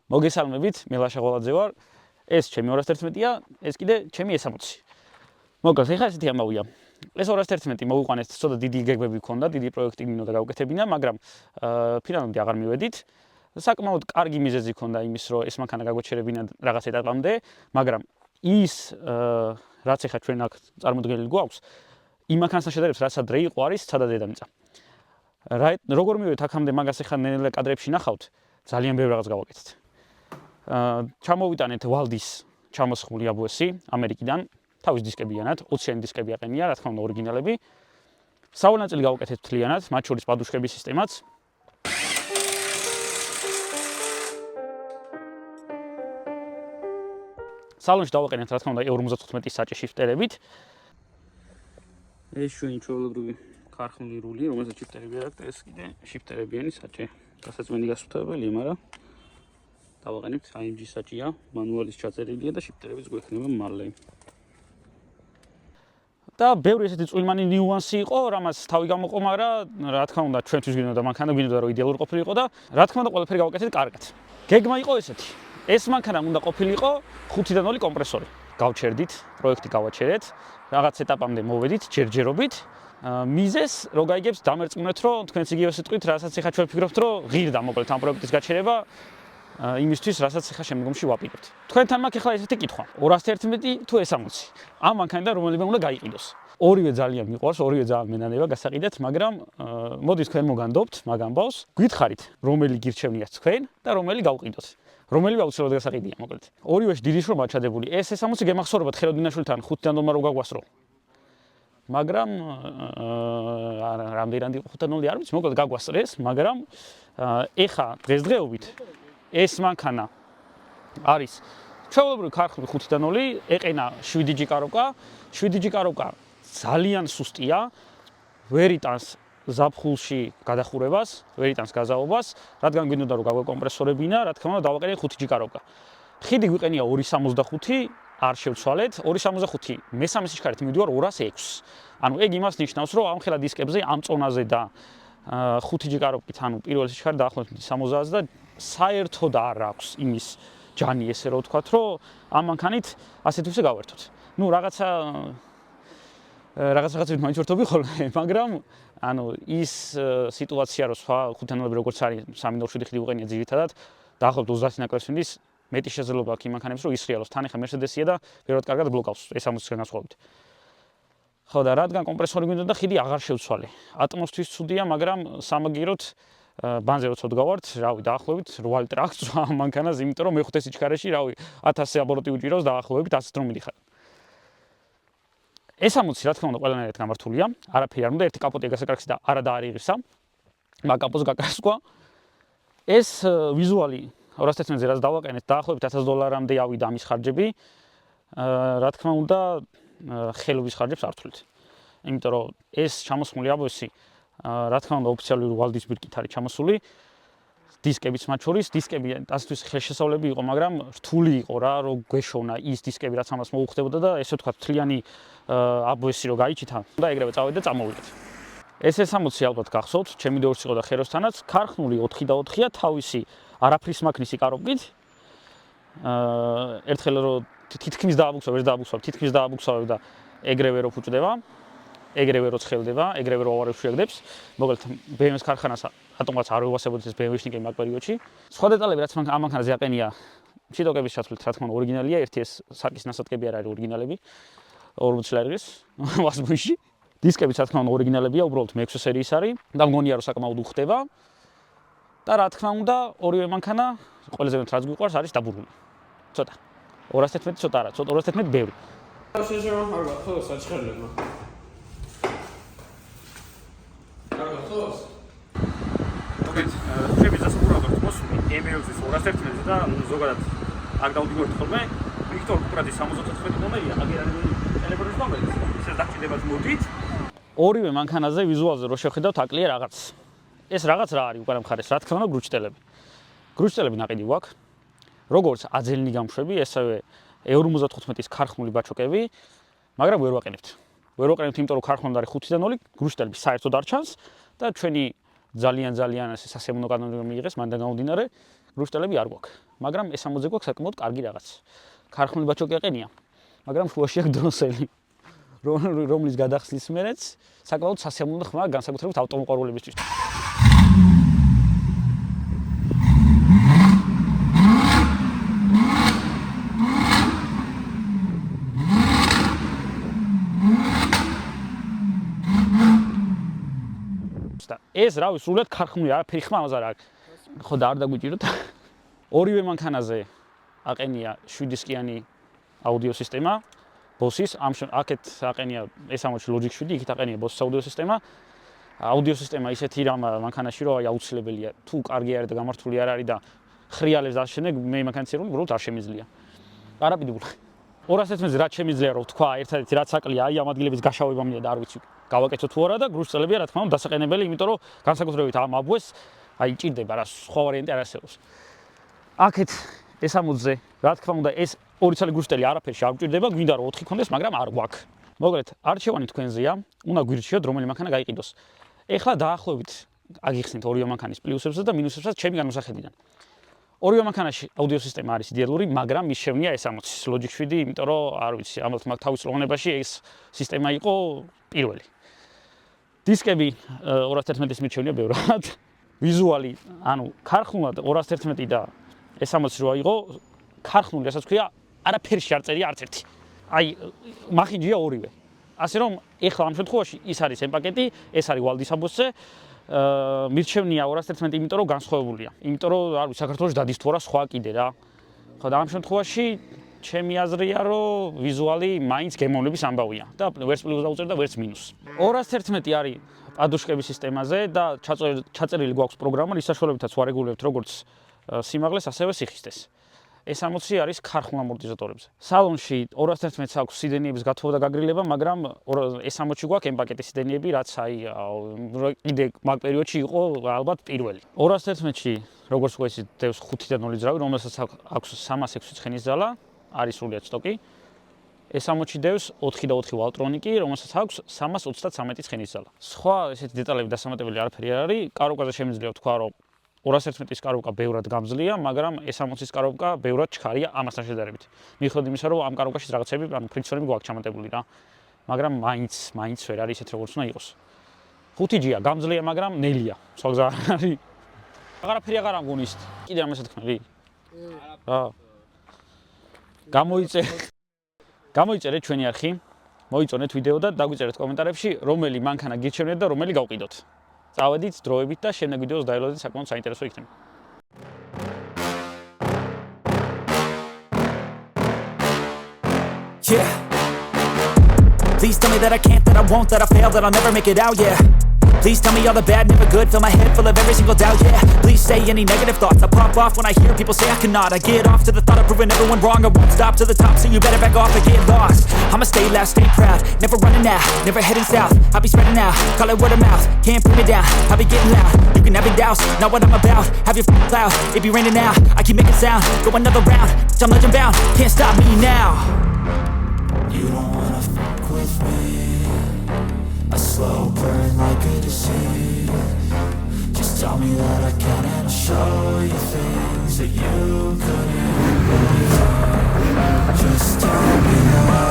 მოგესალმებით, მე ლაშა ღოლაძე ვარ. ეს ჩემი 211-ია, ეს კიდე ჩემი 160. მოკლედ, ეხლა ესეთი ამბავია. ეს 211 მოვიყვანეთ, ცოტა დიდი გეგმები მქონდა, დიდი პროექტი მინდოდა გავუკეთებინა, მაგრამ ფინალამდე აღარ მივედით. საკმაოდ კარგი მიზეზი მქონდა იმის, რომ ეს მანქანა გაგვეჩერებინა რაღაც ეტაპამდე, მაგრამ ის რაც ეხლა ჩვენ აქ წარმოდგენილი გვაქვს, იმ მანქანასთან შედარებით, რაც ადრე იყო, არის ცადა დედამიწა. როგორ მივედით აქამდე მაგას ეხლა ნელ კადრებში ნახავთ, ძალიან ბევრი რაღაც გავაკეთეთ. ჩამოვიტანეთ ვალდის ჩამოსხმული ABS-ი ამერიკიდან, თავის დისკებიანად, 20-იანი დისკები აყენია, რა თქმა უნდა, ორიგინალები. სავალ ნაწილი გავაკეთეთ მთლიანად, მათ შორის პადუშქების სისტემაც. სალონში დავაყენეთ, რა თქმა უნდა, Euro 55-ის საჭე შიფტერებით. ეს ჩვენი ჩვეულებრივი ქარხნული რული, რომელსაც შიფტერები აქვს, ეს კიდე შიფტერებიანი საჭე. გასაწმენდი გასუფთავებელია, მაგრამ დავაყენებთ AMG საჭია, მანუალის ჩაწერილია და შიფტერებიც გვექნება მალე. და ბევრი ესეთი წვიმანი ნიუანსი იყო, რამაც თავი გამოყო, მაგრამ რა თქმა უნდა, ჩვენთვის გვინდოდა მანქანა, გვინდოდა რომ იდეალური ყოფილიყო და რა თქმა უნდა, ყველაფერი გავაკეთეთ კარგად. გეგმა იყო ესეთი. ეს მანქანა უნდა ყოფილიყო 5-დან 0 კომპრესორი. გავჩერდით, პროექტი გავაჩერეთ, რაღაც ეტაპამდე მოვედით ჯერჯერობით. მიზეს რო გაიგებს დამერწმუნეთ, რომ თქვენც იგივე სიტყვით, რასაც ახლა ჩვენ ვფიქრობთ, რომ ღირდა მოკლედ ამ პროექტის გაჩერება. იმისთვის, რასაც ახლა შემდგომში ვაპირებთ. თქვენთან მაქვს ახლა ესეთი კითხვა. 211 თუ 160. ამ მანქანიდან რომელიმე უნდა გაიყიდოს. ორივე ძალიან მიყვარს, ორივე ძალიან მენანება გასაყიდეთ, მაგრამ მოდით თქვენ მოგანდობთ მაგ ამბავს. გითხარით, რომელი გირჩევნიათ თქვენ და რომელი გავყიდოთ. რომელი აუცილებლად გასაყიდია, მოკლედ. ორივეში დიდი შრომა ჩადებული. ეს 160 გემახსოვრებათ ხელოდინაშვილთან 5-დან 0 რო გაგვასრო. მაგრამ რამდენად იყო 5-დან 0 არ ვიცი, მოკლედ გაგვასწრეს, მაგრამ ეხა დღესდღეობით ეს მანქანა არის ჩვეულებრივი ქარხნული 5-დან 0, ეყენა 7G კაროკა. 7G კაროკა ძალიან სუსტია, ვერ იტანს ზაფხულში გადახურებას, ვერ იტანს გაზაობას, რადგან გვინდოდა რომ გაგვეკომპრესორებინა, რა თქმა უნდა დავაყენეთ 5G კაროკა. ხიდი გვიყენია 265, არ შევცვალეთ, 265 მესამე სიჩქარით მივდივარ 206. ანუ ეგ იმას ნიშნავს, რომ ამ ხელა დისკებზე, ამ წონაზე და 5G კაროკით, ანუ პირველი სიჩქარე დაახლოებით 60-ს და საერთოდ არ აქვს იმის ჯანი, ესე რომ ვთქვათ, რომ ამ მანქანით ასეთ ვისე გავერთოთ. ნუ რაღაცით მაინც ვერთობი ხოლმე, მაგრამ ანუ ის სიტუაცია, რომ სხვა 5-დან 0 როგორც არის 3-7 ხიდი უყენია ძირითადად, დაახლოებით 30 ნაკლებს მინდის, მეტი შესაძლებლობა აქვს იმ მანქანებს, რომ ისრიალოს. თან ახლა Mercedes-ია და ბევრად კარგად ბლოკავს 160-გან განსხვავებით. ხო და რადგან კომპრესორი გვინდოდა, ხიდი აღარ შევცვალე. ატმოსთვის ცუდია, მაგრამ სამაგიეროდ ბანზე როცა ვდგავართ, რავი, დაახლოებით 8 ლიტრი აქვს ამ მანქანას, იმიტომ რომ მეხუთე სიჩქარეში, რავი, 1000 აბოროტი უჭირავს დაახლოებით 100 რომ მიდიხარ. S60, რა თქმა უნდა, ყველანაირად გამართულია. არაფერი არ უნდა, ერთი კაპოტია გასაკარგსი და არა დაარიღისა. მაგ კაპოტს გაკარსკვა. ეს ვიზუალი 211-ზე რაც დავაყენეთ, დაახლოებით $1000-მდე ავიდა ამის ხარჯები. რა თქმა უნდა, ხელობის ხარჯებს არ თვლით. იმიტომ რომ ეს ჩამოსხმული ABS-ი, რა თქმა უნდა, ოფიციალური ვალდის ბირკით არის ჩამოსული. დისკებიც მათ შორის, დისკები ასთვის ხელშესავლები იყო, მაგრამ რთული იყო რა, რომ გვეშოვნა ის დისკები, რაც ამას მოუხდებოდა და ესე ვთქვათ, თლიანი ABS-ი რო გაიჩითა და ეგრევე წავედ და წამოვიდეთ. ეს 160 ალბათ გახსოვთ, ჩემი დეურს იყო და ხეროსთანაც, ქარხნული 4x4-ია, თავისი არაფრის მაქნისი კაროკით. ერთხელ რო თითქმის დააბუქსავ, ვერ დააბუქსავ, თითქმის დააბუქსავ და ეგრევე რო ფუჭდება, ეგრევე რო ცხელდება, ეგრევე რო ავარებს შეაგდებს. მოკლედ BMW-ს ქარხანას ატომაც არ ვევასებოდით ეს BMW-შნიკები მაგ პერიოდში. სხვა დეტალები რაც ამ მანქანაზე აყენია, შიდოკების ჩათვლით, რა თქმა უნდა, ორიგინალია, ერთი ეს საკის ნასადგები არ არის ორიგინალები. 40 ლარის ვასბუში. დისკებიც რა თქმა უნდა ორიგინალებია, უბრალოდ მე-6 სერიის არის და მგონია რომ საკმაოდ უხდება. და რა თქმა უნდა, ორივე მანქანა ყველაზე მეტად რაც გვიყვარს არის დაბურული. ცოტა. 211 ცოტა არა, 211 ბევრი. შეიძლება არ გახსოვს საჩხერლებმა. გახსოვს? თქვენი დასაყურავად მოსული ML-ის 211 და ზოგადად აქ დავდივართ ხოლმე. ვიქტორ კუპრაძის 74 ნომერია, აგერანული ტელეფონის ნომერი. ისე დაგჭირდებათ მოდით. ორივე მანქანაზე ვიზუალზე რო შევხედავთ, აკლია რაღაც. ეს რაღაც რა არის უკანა მხარეს, რა თქმა უნდა, გრუჩტელები. გრუჩტელები ნაყიდი გვაქვს. როგორც აძელნი გამშვები, ესევე Euro 55-ის ქარხნული ბაჩოკები, მაგრამ ვერ ვაყენებთ. ვერ ვაყენებთ, იმიტომ რომ ქარხნული არის 5-დან 0, გრუჩტელები საერთოდ არ ჩანს და ჩვენი ძალიან სასიამოვნო კანონი მიიღეს, მანდ გამომდინარე, გრუშტელები არ გვაქვს. მაგრამ ეს ამოძე გვაქვს საკმაოდ კარგი რაღაც. ქარხნული ბაჩოკი აყენია, მაგრამ შუაში აქვს დროსელი, რომლის გადახსნის მერეც საკმაოდ სასიამოვნო ხმა განსაკუთრებით ავტომოყვარულებისთვის. ეს რავი სრულად ქარხნული არაფერი ხმა ამაზე არ აქვს. ხო და არ დაგვიჭიროთ. ორივე მანქანაზე აყენია 7-სკიანი აუდიო სისტემა Bose-ის, აქეთ აყენია ეს ამოჩი Logic 7, იქით აყენია Bose-ის აუდიო სისტემა. აუდიო სისტემა ისეთი რამ მანქანაში რომ აი აუცილებელია. თუ კარგი არის და გამართული არ არის და ხრიალებს დაშენებ, მე მანქანაციერული უბრალოდ არ შემიძლია. არაბიდი 211-ზე რაც შემიძლია რომ თქვა, ერთადერთი რაც აკლია, აი ამ ადგილების გაშავება მინდა და არ ვიცი გავაკეთო თუ არა და გრუშტელებია რა თქმა უნდა დასაყენებელი, იმიტომ რომ განსაკუთრებით ამ აბუეს აი ჭირდება რა სხვა ვარიანტი არ არსებობს. აქეთ ეს 60-ზე რა თქმა უნდა ეს ორი ცალი გრუშტელი არაფერში არ გვჭირდება, გვინდა რომ 4 ქონდეს, მაგრამ არ გვაქვს. მოგლეთ, არჩევანი თქვენზეა, უნდა გვირჩიოთ რომელი მანქანა გაიყიდოს. ეხლა დაახლოებით აგიხსნით ორივე მანქანის პლუსებსაც და მინუსებსაც ჩემი განმოსახედიდან. ორივე მანქანაში აუდიო სისტემა არის იდეალური, მაგრამ მის შევნია ეს 60 Logic 7, იმიტომ რომ არ ვიცი, ამათ მაგ თავის როლონებაში ეს სისტემა იყო პირველი. დისკები 211-ის მირჩევნია ბევრად. ვიზუალი, ანუ ქარხნულად 211 და ეს 60 რო აიღო, ქარხნული რასაც ქვია, არაფერში არ წერია არც ერთი. აი, მახინჯია ორივე. ასე რომ, ეხლა ამ შემთხვევაში ის არის M პაკეტი, ეს არის Waldis Abuse. მირჩევნია 211, იმიტომ რომ განსხვავებულია. იმიტომ რომ არ ვიცი, საქართველოში დადის თუ არა სხვა კიდე რა. ხო და ამ შემთხვევაში ჩემი აზრია, რომ ვიზუალი მაინც გემოვნების ამბავია და ვერც პლუს დაუწერ და ვერც მინუს. 211 არის პადუშკების სისტემაზე და ჩაწერილი გვაქვს პროგრამა, რის საშუალებითაც ვარეგულირებთ როგორც სიმაღლეს, ასევე სიხისტეს. ეს 60 არის ქარხნულ ამორტიზატორებზე. სალონში 211-ს აქვს სიდენიების გათხოვა და გაგრილება, მაგრამ ეს 60-ში გვაქვს M პაკეტის სიდენიები, რაც აი კიდე მაგ პერიოდში იყო ალბათ პირველი. 211-ში როგორც გვესის დევს 5 და 0 ძრავი, რომელსაც აქვს 306 ცხენის ძალა, არის სრულიად სტოკი. ეს 60-ში დევს 4 და 4 ვალტრონიკი, რომელსაც აქვს 333 ცხენის ძალა. სხვა ესეთი დეტალები დასამატებელი არაფერი არ არის. კაროვკაზე შემიძლია ვთქვა, რომ 211-ის კაროვკა ბევრად გამძლეა, მაგრამ ეს 60-ის კაროვკა ბევრად ჩქარია ამასთან შედარებით. მიუხედავად იმისა, რომ ამ კაროვკაში რაღაცები, ანუ ფრიქციონები გვაქვს ჩამატებული რა. მაგრამ მაინც ვერ არის ისეთ როგორც უნდა იყოს. 5G-ია, გამძლეა, მაგრამ ნელია. სხვა გზა არ არის. აღარაფერი აღარ ამგონist. კიდე ამას ეთქმები? რა. გამოიწერეთ ჩვენი არხი, მოიწონეთ ვიდეო და დაგვიწერეთ კომენტარებში, რომელი მანქანა გირჩევნიათ და რომელი გავყიდოთ. წავედით დროებით და შემდეგ ვიდეოს დაელოდეთ, საკმაოდ საინტერესო იქნება. Yeah. Please tell me that I can't, that I won't, that I fail, that I'll never make it out, yeah. Please tell me all the bad, never good, fill my head full of every single doubt, yeah. Please say any negative thoughts, I pop off when I hear people say I cannot. I get off to the thought of proving everyone wrong, I won't stop to the top, so you better back off and get lost. I'ma stay loud, stay proud, never running out, never heading south. I'll be spreading out, call it word of mouth, can't put me down, I'll be getting loud. You can have your doubts, not what I'm about, have your cloud, it be raining now. I keep making sound, go another round, I'm legend bound, can't stop me now. You don't wanna fuck with me, a slow burn like a disease. Just tell me that I can and I'll show you things that you couldn't believe. Just tell me that